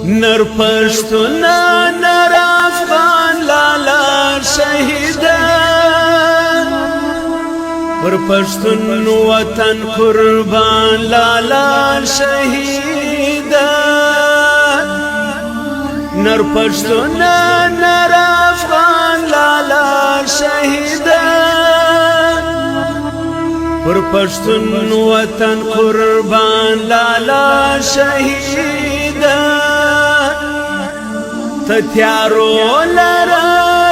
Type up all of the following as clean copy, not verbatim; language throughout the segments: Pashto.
نر پښتون نر افغان لالا شهیدا پر پښتون وطن قربان لالا شهیدا نر پښتون نر افغان لالا شهیدا پر پښتون وطن قربان لالا شهیدا تتیارو لرا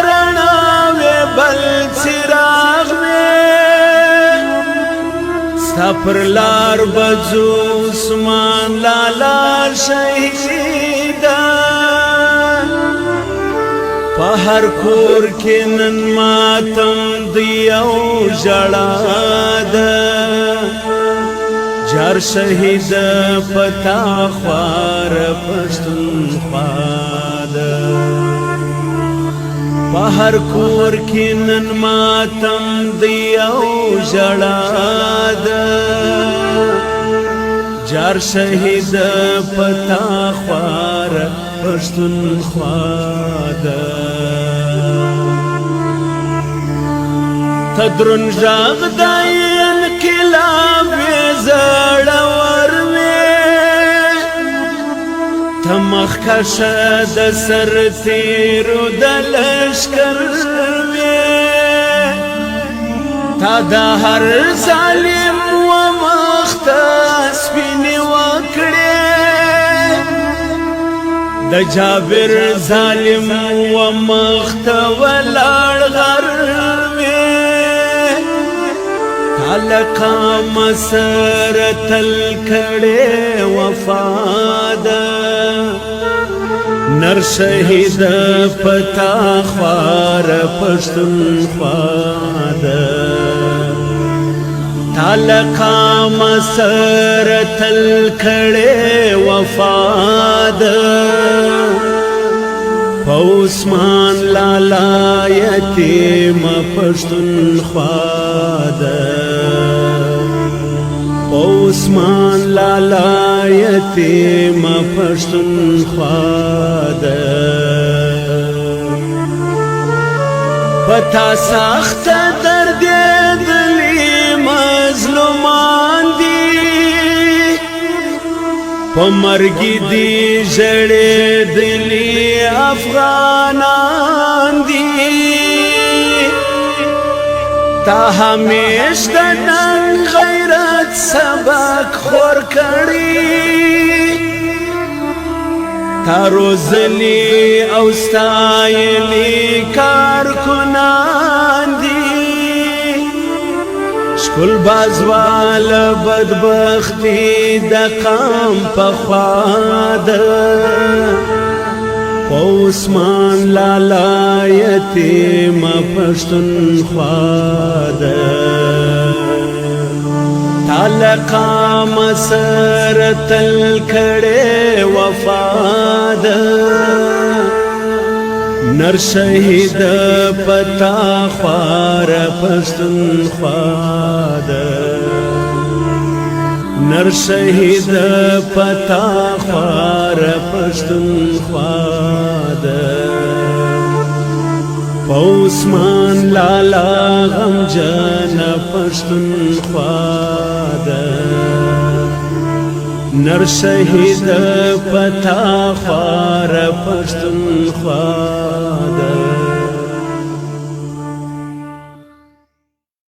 رڼا وې بل څراغ وې ستا پر لار بځو عثمان لالا شهیدا په هر کور کې نن ماتم دی او ژړا ده جار شهید پتا خوار پښتونخوا ده په هر کور کې نن ماتم دی او ژړا ده جار شهید پتا خوار پښتونخوا ده تدرن ژغ د انقلاب زړور وې ته مخکشه د سرتیرو د لښکر وې تا د هر ظالم و مخته سپینې وکړې د جابر ظالم و مخته ولاړ غر لکا مسرت الکڑے وفادا نر شہید پتا خوار پښتونخوا ده لکا مسرت الکڑے وفادا عثمان لالا یتیم پښتونخوا ده عثمان لالا یتیم پښتونخوا ده پتا سخت درد دلی مظلومان دی په مرګي دی ژړې دلی افغانان دی تا همیش د ننګ غیرت سبق خور کړی تا روزلی او ستایلی کارکنان دی شکل بازوال بدبختی د قام پخوا ده عثمان لالا یتیم پښتونخوا ده لکا مسرت الکڑے وفا ده نر شهید پتا خوار پښتونخوا ده نر شهید پتا خوار پښتونخوا ده عثمان لالا غمجن پښتونخوا ده نر شهید پتا خوار پښتونخوا ده